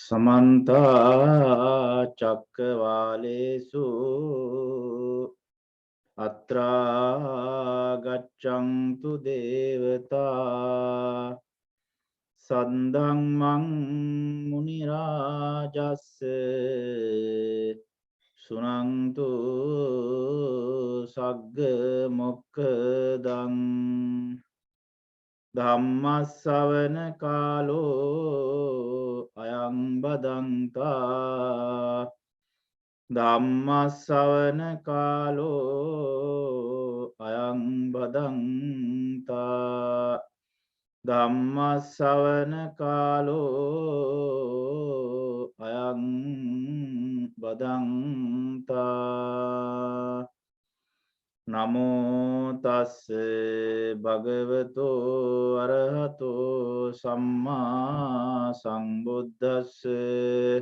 Samanta Chakravalesu Atra Gacchantu Devata Sandhammang Munirajasse Sunantu Sagga Mokkadang Dhammasavana Kalo Ayang Badanta Dhammasavana Kalo Ayang Badanta Dhammasavana Kalo Ayang Badanta Namo tassa bhagavato arahato samma sambuddhassa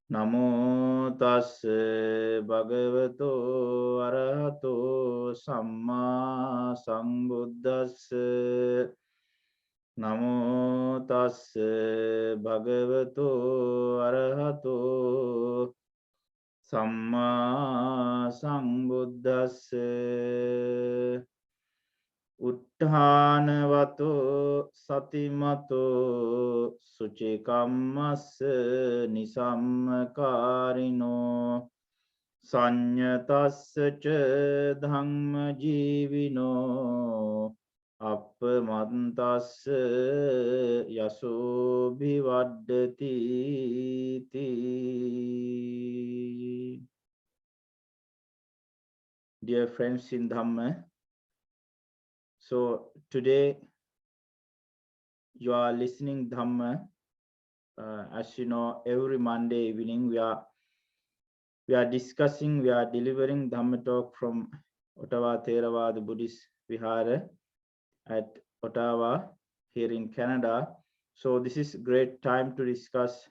Namo tassa bhagavato arahato samma sambuddhassa Namo tassa bhagavato arahato Samma sambuddhassa Utthanavato satimato sucikammassa Nisammakarino sannatassa ca dhammajivino appamattassa yaso bhivaddhati. Dear friends in Dhamma, so today you are listening Dhamma. As you know, every Monday evening we are discussing, we are delivering Dhamma talk from Ottawa Theravada Buddhist Vihara at Ottawa here in Canada. So this is a great time to discuss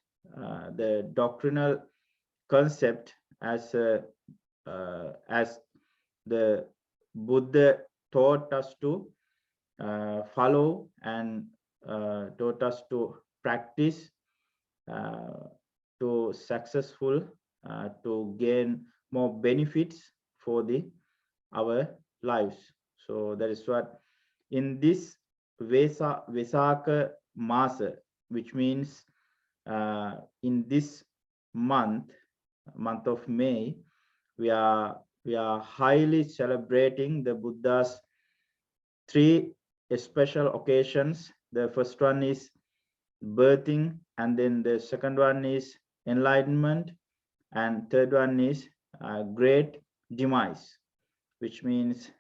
the doctrinal concept as the Buddha taught us to follow and taught us to practice to successful to gain more benefits for our lives. So that is what in this Vesaka Masa, which means in this month of May, we are highly celebrating the Buddha's three special occasions. The first one is birthing, and then the second one is enlightenment, and third one is great demise, which means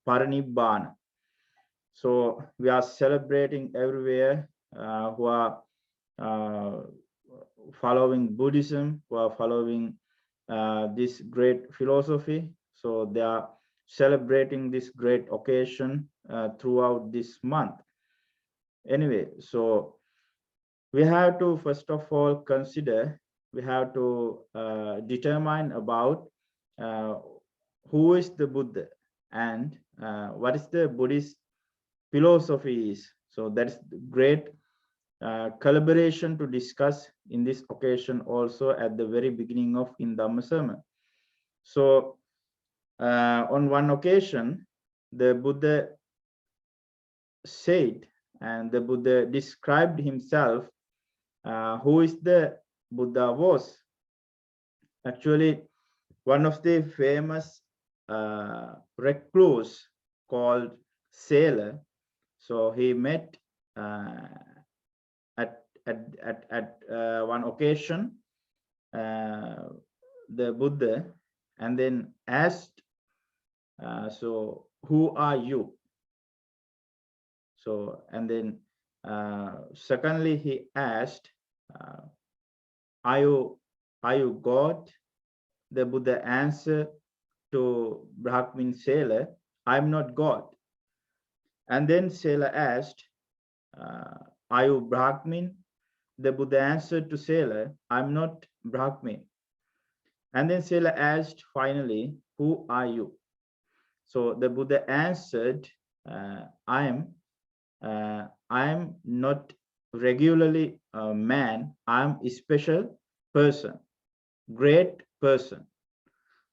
parinibbana. So we are celebrating everywhere who are following Buddhism, who are following this great philosophy. So they are celebrating this great occasion throughout this month. Anyway, so we have to first of all consider, we have to determine about who is the Buddha and what is the Buddhist philosophy is. So that's great collaboration to discuss in this occasion also at the very beginning of in Dhamma sermon. So on one occasion, the Buddha said, and the Buddha described himself, who is the Buddha was. Actually, one of the famous recluse called Sailor, so he met at one occasion the Buddha, and then asked, so who are you? So, and then secondly he asked, are you God? The Buddha answered to Brahmin Sailor, I'm not God. And then Sailor asked, are you Brahmin? The Buddha answered to Sailor, I'm not Brahmin. And then Sailor asked finally, who are you? So the Buddha answered, I am not regularly man, I'm a special person, great person.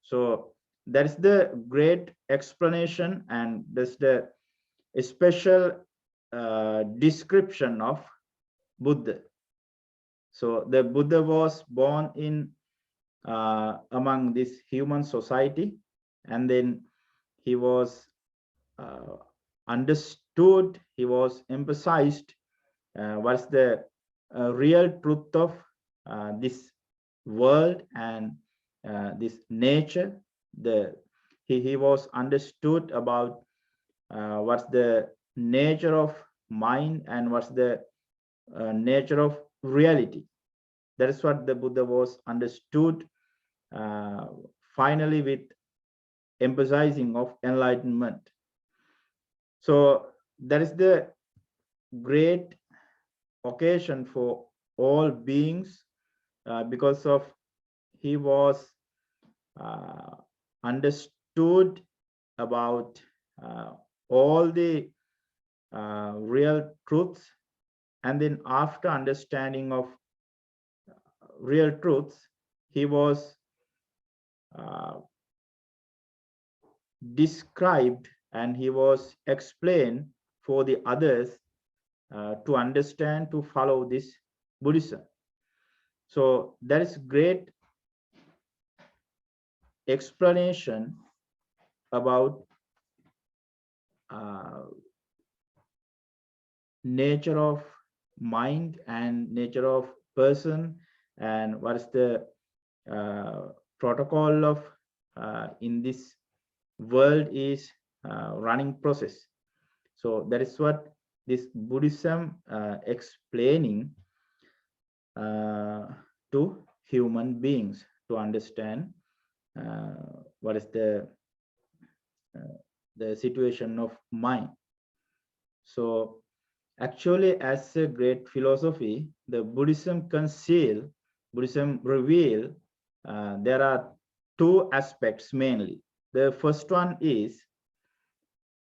So that's the great explanation, and that's the special description of Buddha. So the Buddha was born in among this human society, and then he was understood, he was emphasized what's the real truth of this world and this nature. He was understood about what's the nature of mind and what's the nature of reality. That is what the Buddha was understood finally, with emphasizing of enlightenment. So that is the great occasion for all beings, because of he was understood about all the real truths, and then after understanding of real truths, he was described and he was explained for the others to understand, to follow this Buddhism. So that is great explanation about nature of mind and nature of person, and what is the protocol of in this world is running process. So that is what this Buddhism explaining to human beings to understand what is the situation of mind. So actually, as a great philosophy, the Buddhism reveal there are two aspects mainly. The first one is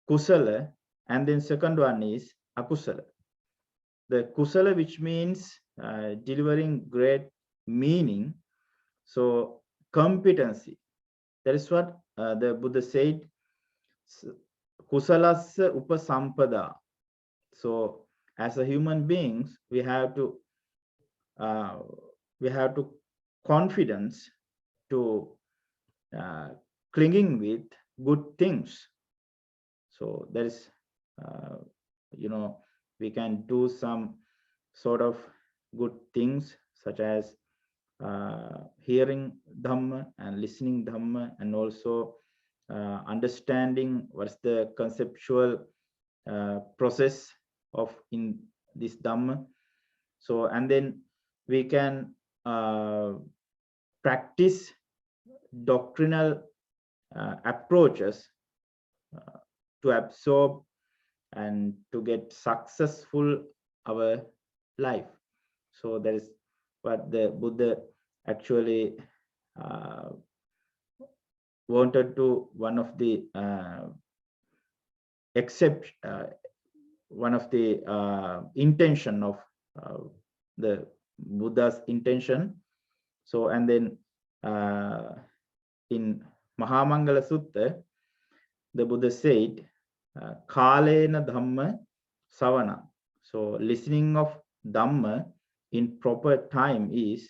kusala, and then second one is akusala. The kusala, which means delivering great meaning, so competency. That is what the Buddha said, kusalassa upasampada. So as a human beings, we have to confidence to clinging with good things. So there is we can do some sort of good things, such as hearing Dhamma and listening Dhamma, and also understanding what's the conceptual process of in this Dhamma. So, and then we can practice doctrinal approaches to absorb and to get successful our life. So that is what the Buddha actually wanted to, one of the intention of the Buddha's intention. So, and then in Mahamangala Sutta, the Buddha said, Kalena Dhamma Savana. So listening of Dhamma in proper time is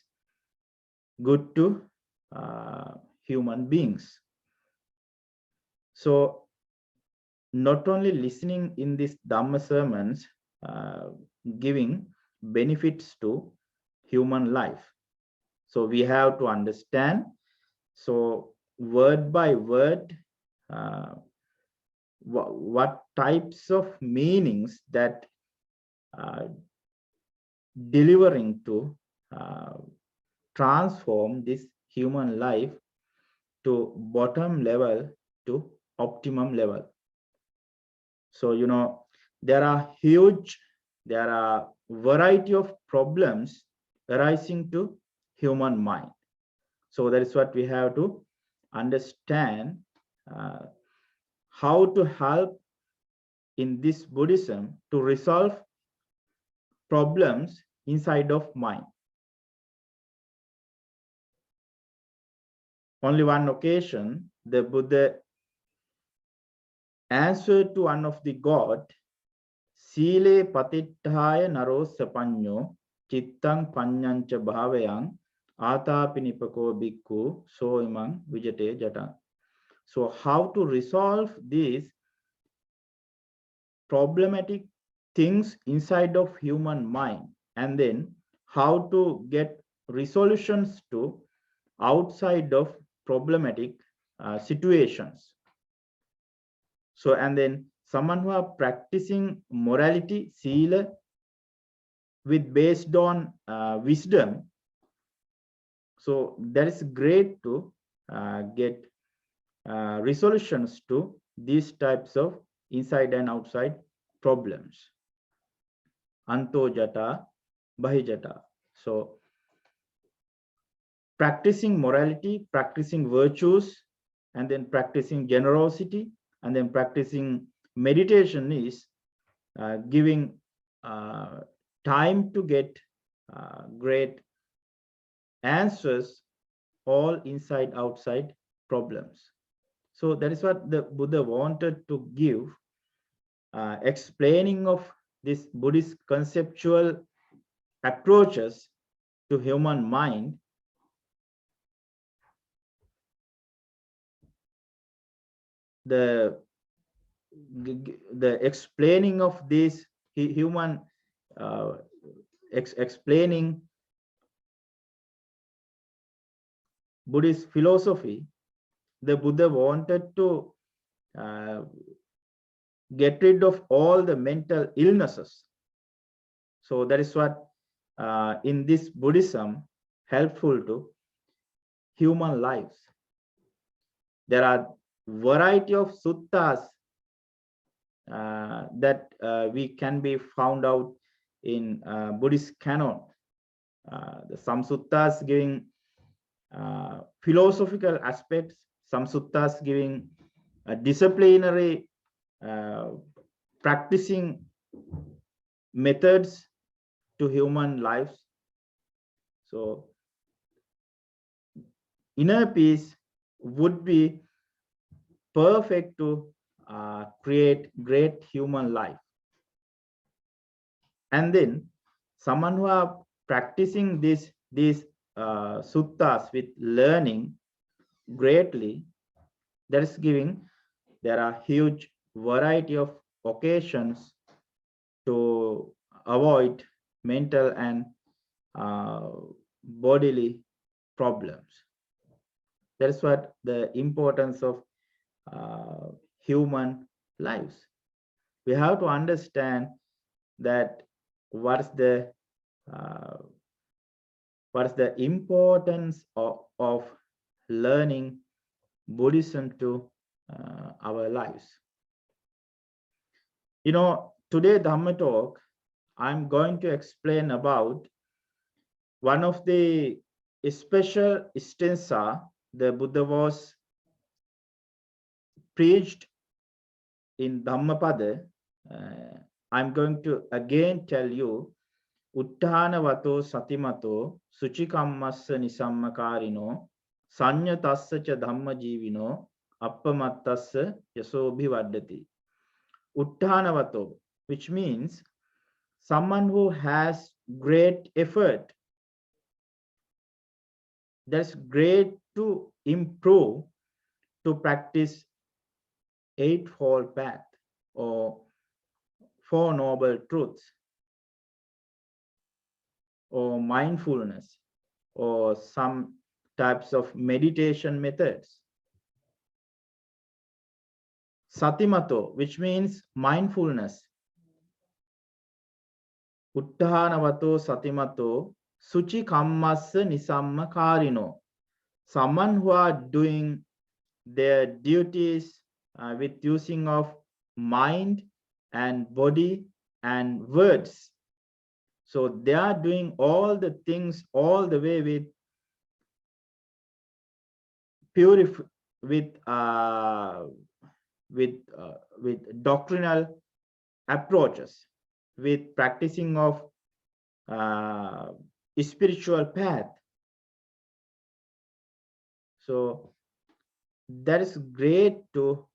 good to human beings. So not only listening in these Dhamma sermons, giving benefits to human life. So we have to understand, so word by word, what types of meanings that delivering to transform this human life to bottom level to optimum level. So there are variety of problems arising to human mind. So that is what we have to understand, how to help in this Buddhism to resolve problems inside of mind. Only one occasion, the Buddha answered to one of the god, Sile patittaya naro sapanyo chittang panyancha bhavayang atapinipako bhikkhu soimang vijate jata. So how to resolve these problematic things inside of human mind, and then how to get resolutions to outside of problematic situations. So, and then someone who are practicing morality, sila, with based on wisdom. So that is great to get resolutions to these types of inside and outside problems. Anto jata, bahijata. So practicing morality, practicing virtues, and then practicing generosity, and then practicing meditation is giving time to get great answers all inside outside problems. So that is what the Buddha wanted to give, explaining of this Buddhist conceptual approaches to human mind. The explaining of this human explaining Buddhist philosophy, the Buddha wanted to get rid of all the mental illnesses. So that is what in this Buddhism helpful to human lives. There are variety of suttas that we can be found out in Buddhist canon. Some suttas giving philosophical aspects, some suttas giving disciplinary practicing methods to human lives. So inner peace would be perfect to create great human life. And then someone who are practicing these suttas with learning greatly, that is giving, there are huge variety of occasions to avoid mental and bodily problems. That's what the importance of human lives. We have to understand that what's the importance of learning Buddhism to our lives. You know, today Dhamma talk, I'm going to explain about one of the special stanza the Buddha was preached in Dhammapada. I'm going to again tell you, Utthanavato satimato sucikammassa Nisammakarino sannatassa dhammajivino appamattassa yaso bhivaddhati. Utthanavato, which means someone who has great effort, that's great to improve, to practice Eightfold Path or Four Noble Truths or mindfulness or some types of meditation methods. Satimato, which means mindfulness. Utthanavato satimato sucikammassa Nisammakarino. Someone who are doing their duties with using of mind and body and words. So they are doing all the things all the way with with doctrinal approaches, with practicing of spiritual path. So that is great to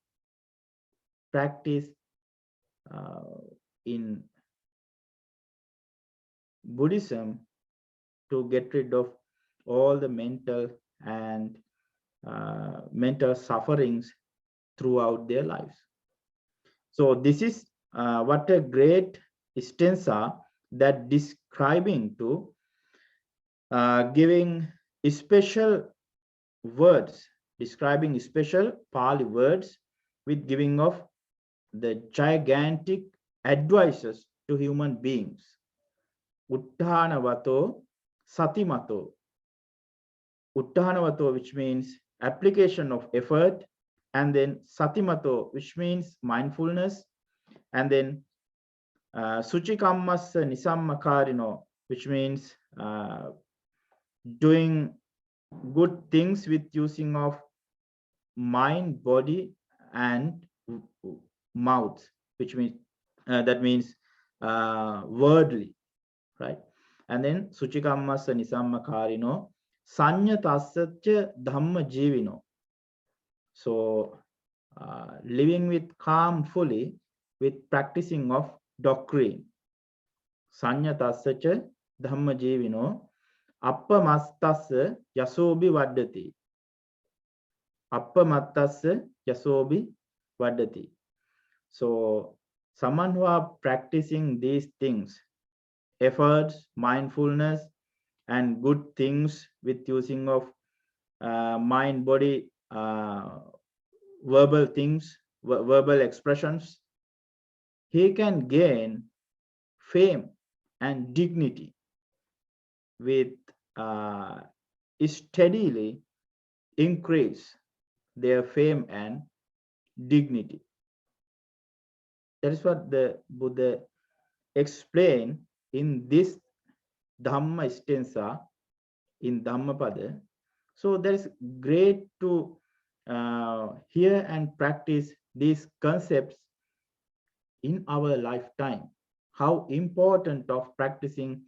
practice in Buddhism to get rid of all the mental and mental sufferings throughout their lives. So this is what a great stanza that describing to giving special words, describing special Pali words with giving of the gigantic advices to human beings. Utthanavato, satimato. Utthanavato, which means application of effort, and then satimato, which means mindfulness, and then sucikammassa Nisammakarino, which means doing good things with using of mind, body, and mouth, which means that means wordly, right? And then sucikammassa Nisammakarino, sannatassa dhammajivino. So living with calm fully with practicing of doctrine. Sannatassa dhammajivino, appamattassa yaso bhivaddhati. Appamattassa yaso bhivaddhati. So someone who are practicing these things, efforts, mindfulness, and good things with using of mind, body, verbal things, verbal expressions, he can gain fame and dignity with steadily increase their fame and dignity. That is what the Buddha explained in this Dhamma stanza in Dhammapada. So that is great to hear and practice these concepts in our lifetime. How important of practicing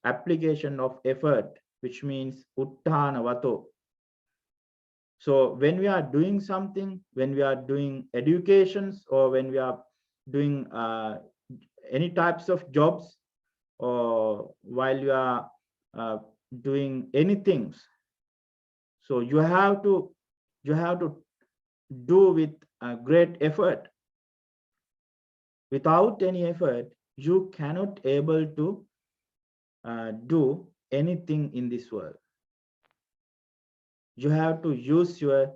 application of effort, which means Utthanavato. So when we are doing something, when we are doing educations, or when we are doing any types of jobs, or while you are doing anything, so you have to do with great effort. Without any effort, you cannot able to do anything in this world. You have to use your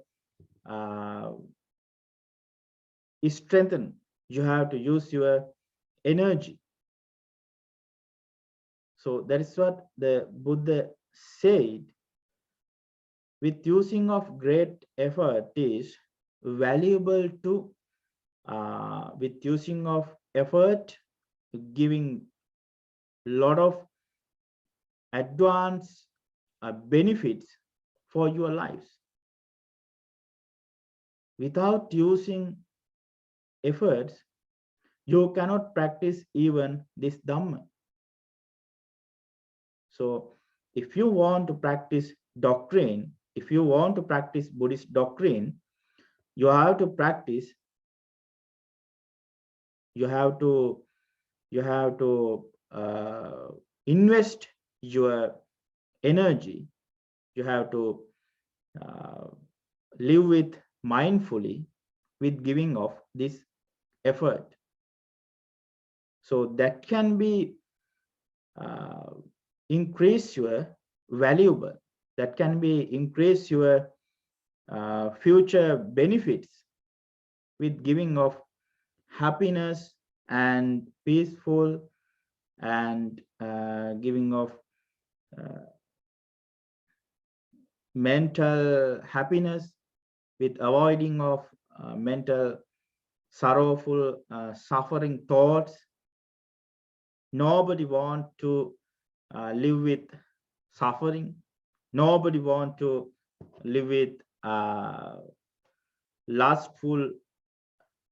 strengthen. You have to use your energy. So that is what the Buddha said. With using of great effort is valuable to with using of effort, giving lot of advanced benefits for your lives. Without using efforts, you cannot practice even this Dhamma. So if you want to practice doctrine, if you want to practice Buddhist doctrine, you have to practice, you have to invest your energy, you have to live with mindfully with giving of this effort. So that can be increase your valuable, that can be increase your future benefits with giving of happiness and peaceful and giving of mental happiness with avoiding of mental sorrowful suffering thoughts. Nobody want to live with suffering. Nobody want to live with lustful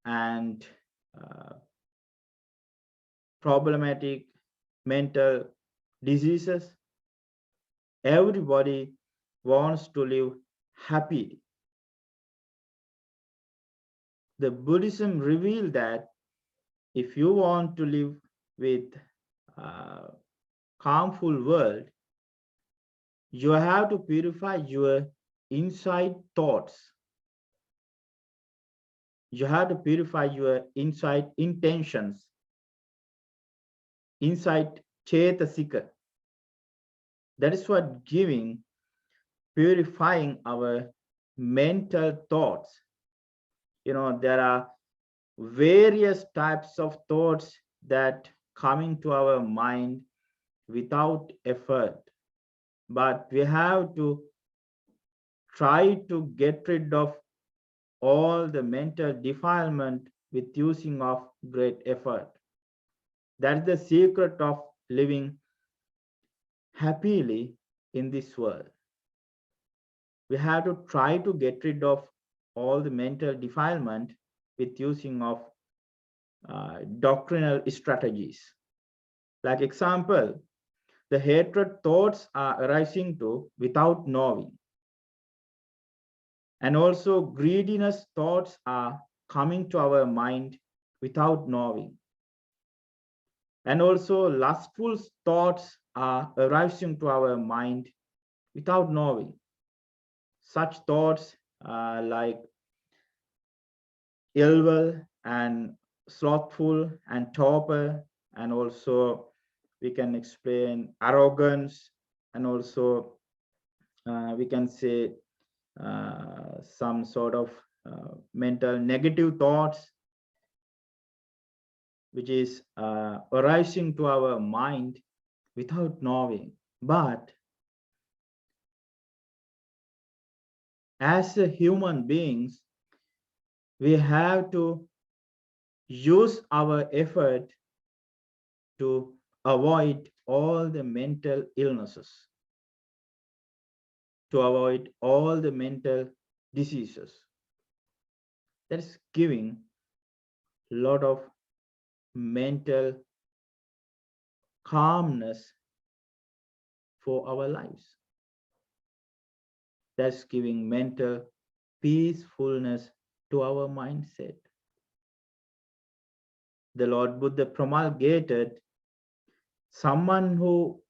and problematic mental diseases. Everybody wants to live happily. The Buddhism revealed that if you want to live with a calmful world, you have to purify your inside thoughts. You have to purify your inside intentions, inside chetasika. That is what purifying our mental thoughts. There are various types of thoughts that come into our mind without effort, but we have to try to get rid of all the mental defilement with using of great effort. That's the secret of living happily in this world. We have to try to get rid of all the mental defilement with using of doctrinal strategies. Like example, the hatred thoughts are arising to without knowing. And also greediness thoughts are coming to our mind without knowing. And also lustful thoughts are arising to our mind without knowing. Such thoughts like ill will and slothful and torpor, and also we can explain arrogance, and also we can say some sort of mental negative thoughts which is arising to our mind without knowing. But as a human beings, we have to use our effort to avoid all the mental illnesses, to avoid all the mental diseases. That is giving a lot of mental calmness for our lives. That's giving mental peacefulness to our mindset. The Lord Buddha promulgated someone who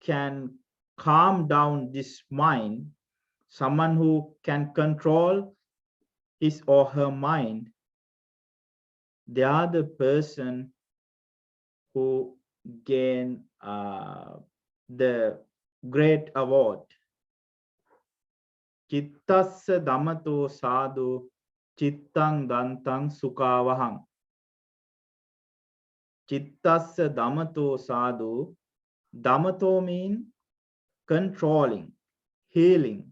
can calm down this mind, someone who can control his or her mind. They are the person who gain the great award. Chittassa dhammajivino sadhu chittang dantang sukavaham. Chittassa dhammajivino sadhu. Dhammajivino means controlling, healing,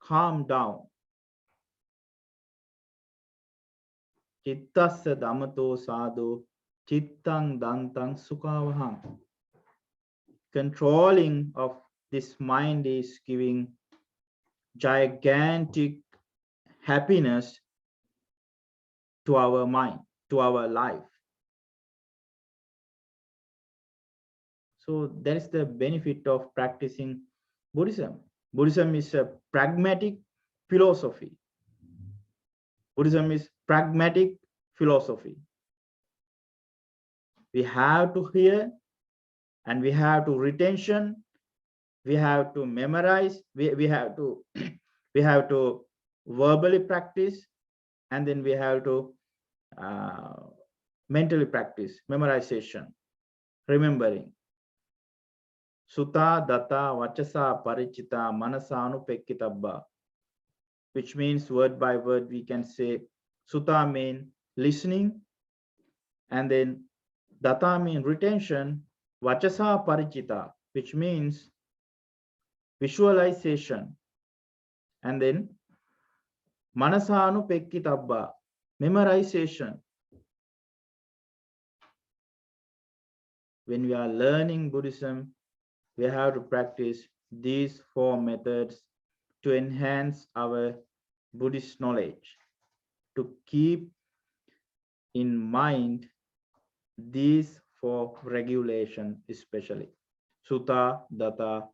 calm down. Chittassa dhammajivino sadhu chittang dantang sukavaham. Controlling of this mind is giving gigantic happiness to our mind, to our life. So that is the benefit of practicing Buddhism. Buddhism is a pragmatic philosophy. Buddhism is pragmatic philosophy. We have to hear, and we have to retention, we have to memorize, we have to we have to verbally practice, and then we have to mentally practice, memorization, remembering. Sutta data vachasa parichita manasanu pekkitabba, which means word by word we can say sutta mean listening, and then data mean retention, vachasa parichita, which means visualization, and then manasanu pekkitabba, memorization. When we are learning Buddhism, we have to practice these 4 methods to enhance our Buddhist knowledge, to keep in mind these for regulation, especially. Sutta, data,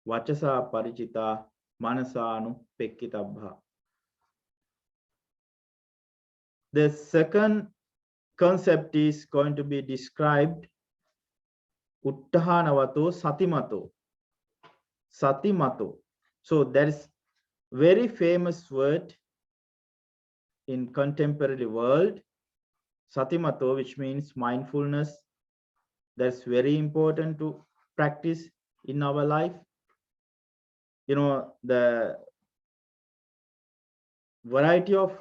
vachasa parichita, manasanu pekkitabha. The second concept is going to be described Utthanavato, satimato. Satimato. So that is very famous word in contemporary world. Satimato, which means mindfulness. That's very important to practice in our life. You know, the variety of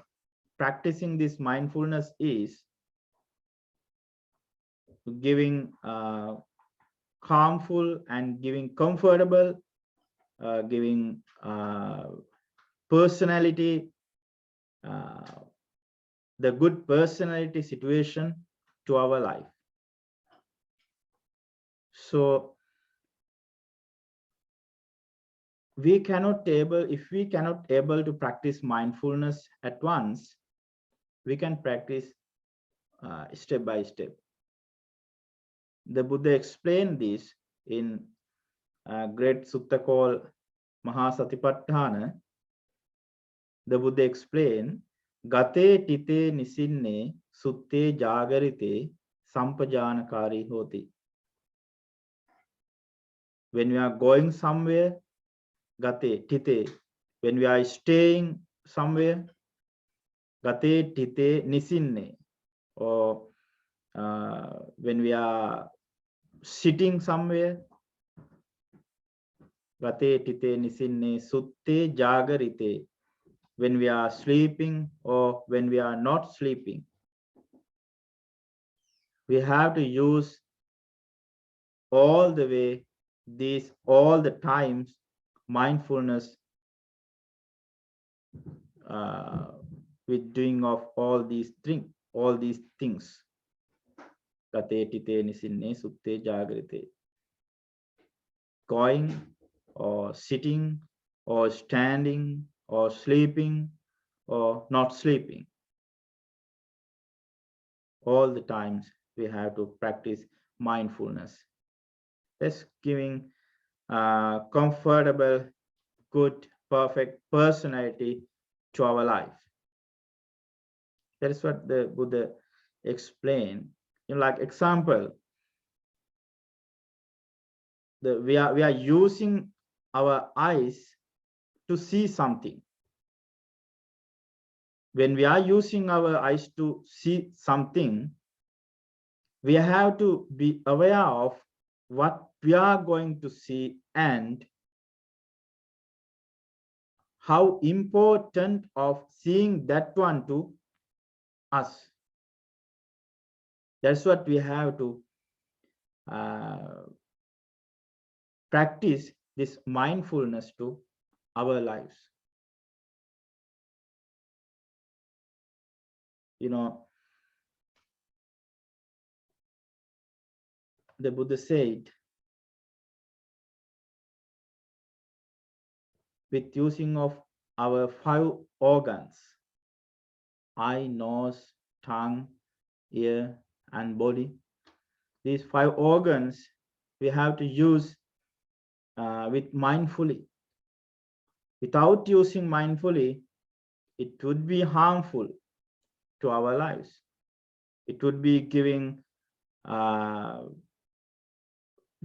practicing this mindfulness is giving calmful and giving comfortable, giving personality, the good personality situation to our life. So if we cannot able to practice mindfulness at once, we can practice step by step. The Buddha explained this in a great sutta called Mahasatipatthana. The Buddha explained, Gate tite nisinne sutte jagarite sampajanakari hoti. When we are going somewhere, gate tite, when we are staying somewhere, gate tite nisinne, or when we are sitting somewhere, gate tite nisinne sutte jagarite, when we are sleeping or when we are not sleeping. We have to use all the way, all the times, mindfulness with doing of all these things. Gate tite nisinne sutte jagarite. Going or sitting or standing or sleeping or not sleeping. All the times we have to practice mindfulness. That's giving comfortable, good, perfect personality to our life. That is what the Buddha explained. Like example, we are using our eyes to see something. When we are using our eyes to see something, we have to be aware of what we are going to see and how important of seeing that one to us. That's what we have to practice this mindfulness to our lives. You know, the Buddha said, with using of our 5 organs, eye, nose, tongue, ear, and body, these 5 organs we have to use with mindfully. Without using mindfully, it would be harmful to our lives. It would be giving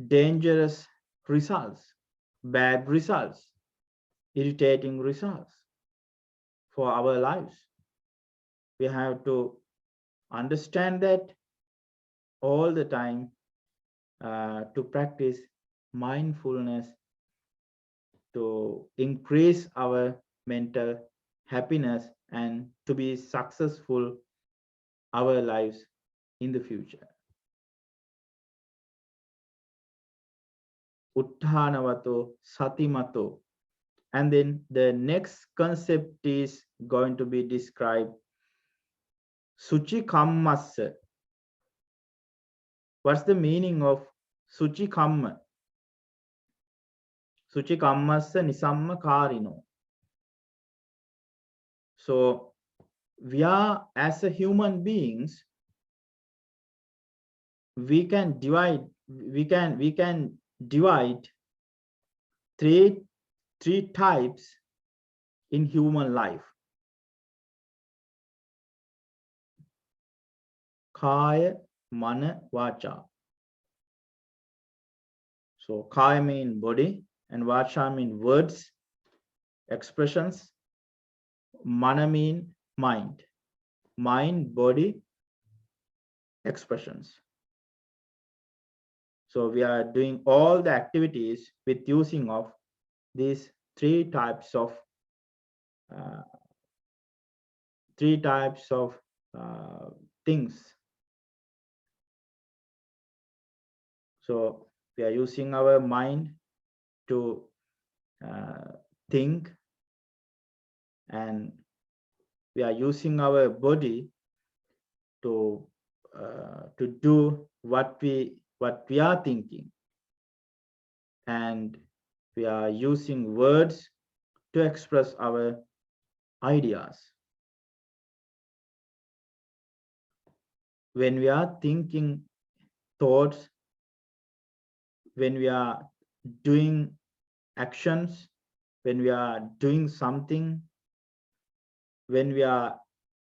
dangerous results, bad results, irritating results for our lives. We have to understand that all the time to practice mindfulness to increase our mental happiness and to be successful our lives in the future. Utthanavato, satimato. And then the next concept is going to be described sucikammassa. What's the meaning of sucikamma? Sucikammassa Nisammakarino. So we are, as a human beings, we can divide three types in human life. Kaya, mana, vacha. So kaya means body and vacha means words, expressions. Mana means mind. Mind, body, expressions. So we are doing all the activities with using of these three types of things. So we are using our mind to think, and we are using our body to do what we are thinking, and we are using words to express our ideas. When we are thinking thoughts, when we are doing actions, when we are doing something, when we are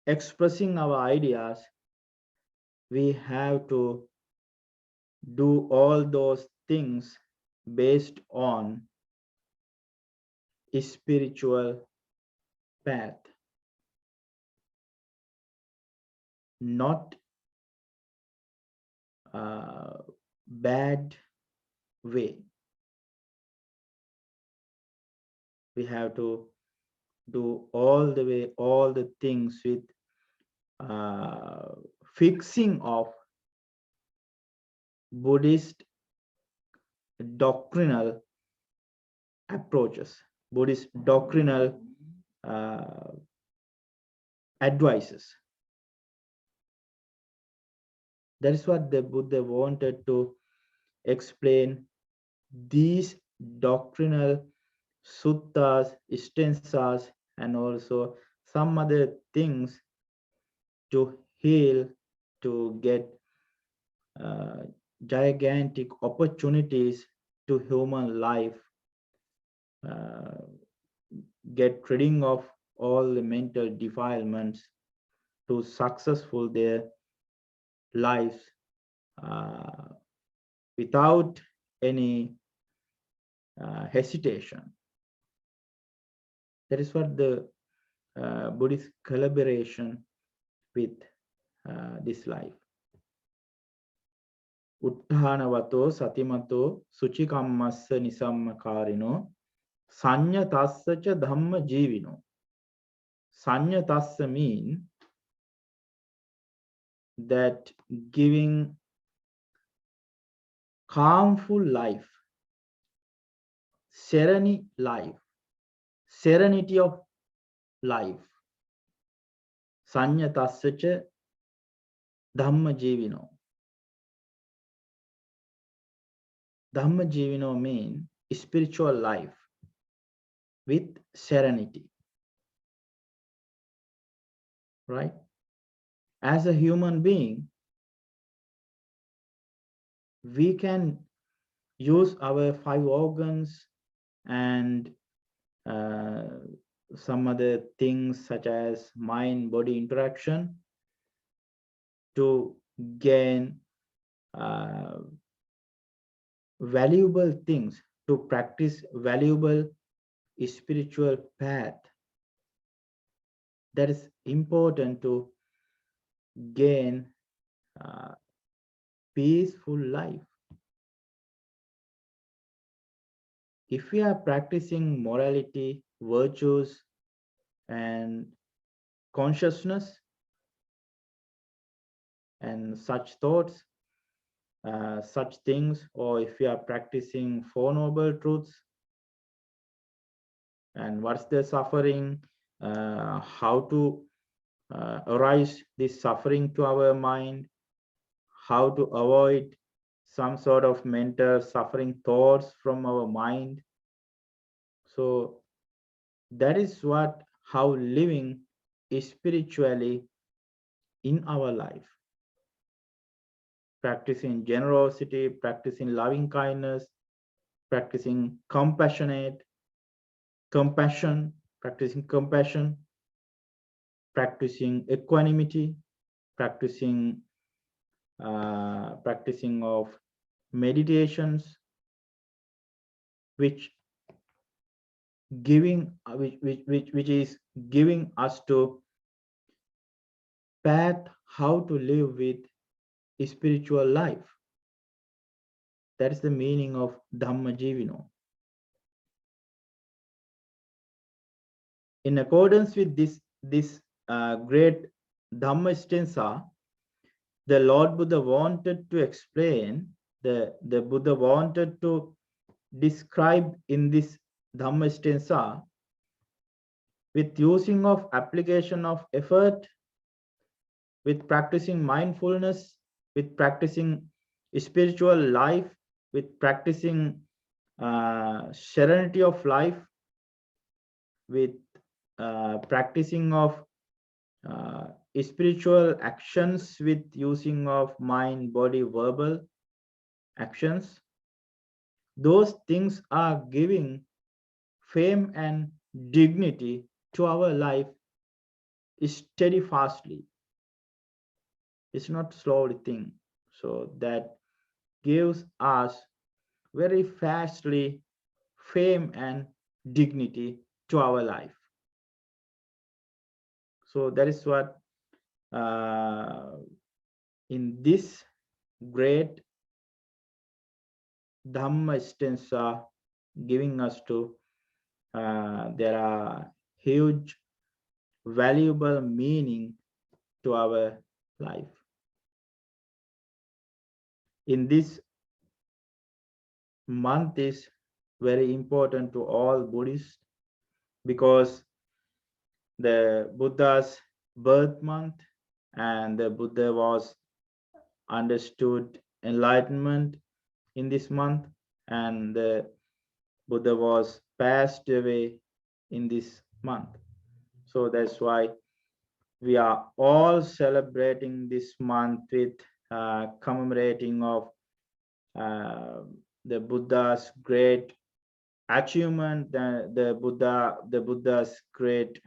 expressing our ideas, we have to do all those things based on a spiritual path, not a bad way. We have to do all the things with fixing of Buddhist doctrinal approaches, Buddhist doctrinal advices. That is what the Buddha wanted to explain these doctrinal suttas, stanzas, and also some other things to heal, to get gigantic opportunities to human life, get rid of all the mental defilements, to successful their lives without any hesitation. That is what the Buddhist collaboration with this life. Utthanavato, satimato, sucikammassa, Nisammakarino, sannatassa cha dhammajivino. Sannatassa means that giving calmful life, serenity of life. Sannatassa cha dhammajivino. Dhammajivino means spiritual life with serenity. Right? As a human being, we can use our 5 organs and some other things such as mind-body interaction to gain valuable things, to practice valuable spiritual path. That is important to gain peaceful life. If we are practicing morality, virtues, and consciousness, and such thoughts, such things, or if we are practicing Four Noble Truths, and what's the suffering, how to arise this suffering to our mind, how to avoid some sort of mental suffering thoughts from our mind. So that is how living spiritually in our life. practicing generosity, practicing loving kindness, practicing compassion, practicing compassion, practicing equanimity, practicing of meditations, which is giving us to path how to live with spiritual life. That is the meaning of dhammajivino. In accordance with this great Dhamma stanza, the Lord Buddha wanted to explain, the Buddha wanted to describe in this Dhamma stanza with using of application of effort, with practicing mindfulness, with practicing spiritual life, with practicing serenity of life, with practicing of spiritual actions with using of mind, body, verbal actions. Those things are giving fame and dignity to our life steadfastly. It's not slowly thing. So that gives us very fastly fame and dignity to our life. So that is what in this great Dhamma stanza giving us to, there are huge valuable meaning to our life. In this month is very important to all Buddhists because the Buddha's birth month, and the Buddha was understood enlightenment in this month, and the Buddha was passed away in this month. So that's why we are all celebrating this month with commemorating of the Buddha's great achievement, the Buddha's great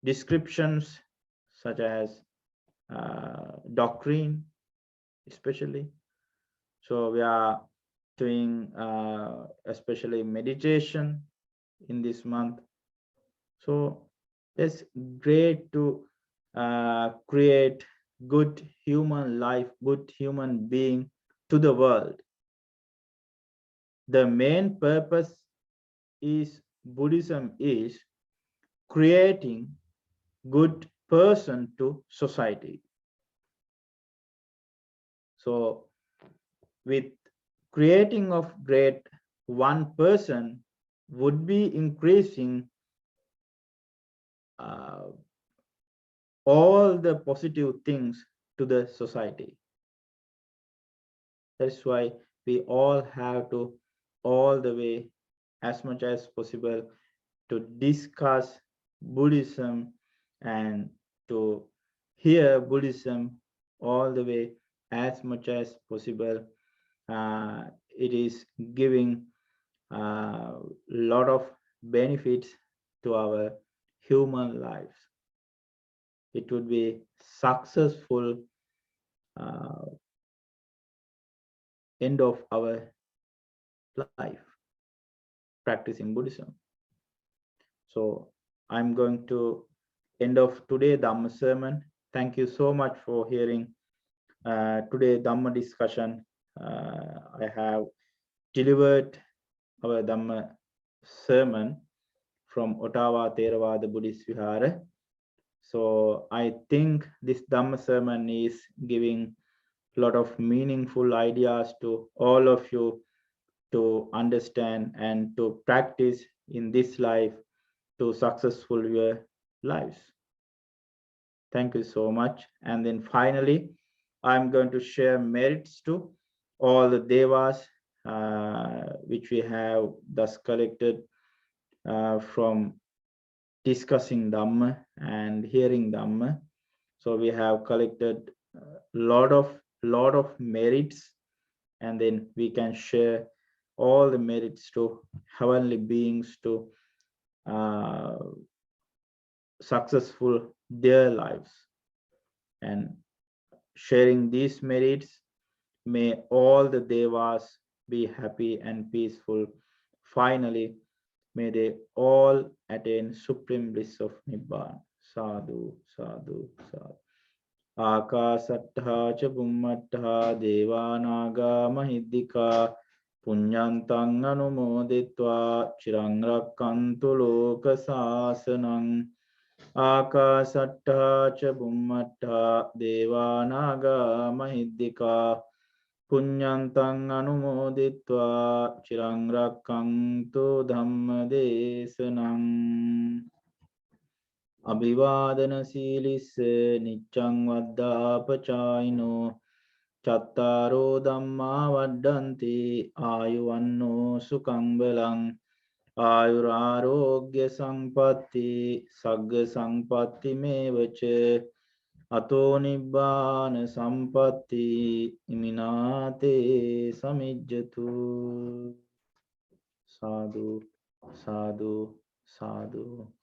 descriptions, such as doctrine, especially. So we are doing especially meditation in this month. So it's great to create good human life, good human being to the world. The main purpose is Buddhism is creating good person to society. So with creating of great one person would be increasing all the positive things to the society. That's why we all have to all the way as much as possible to discuss Buddhism and to hear Buddhism all the way as much as possible. It is giving a lot of benefits to our human lives. It would be successful end of our life practicing Buddhism. So I'm going to end of today Dhamma sermon. Thank you so much for hearing today Dhamma discussion. I have delivered our Dhamma sermon from Ottawa Theravada Buddhist Vihara. So I think this Dhamma sermon is giving a lot of meaningful ideas to all of you to understand and to practice in this life to successful your lives. Thank you so much. And then finally, I'm going to share merits to all the devas which we have thus collected from discussing Dhamma and hearing Dhamma. So we have collected lot of merits, and then we can share all the merits to heavenly beings to uh, successful their lives. And sharing these merits, may all the devas be happy and peaceful. Finally, may they all attain supreme bliss of Nibbana. Sadhu, sadhu, sadhu. Akasattha cha bhummattha devanaga mahiddhika punyantang anumoditva chirang rakkantu loka sasanang. Akasattha cha bhummattha devanaga mahiddhika punyantang anumoditva chirang rakkantu dhamma desanam. Abhivadana silisse niccang vaddhapachayino chattaro dhamma vaddanti ayuvanno sukhang balang ayurarogya sampatti sagga sampatti mevacha ato nibbana sampatti iminate samijjatu. Sadhu, sadhu, sadhu.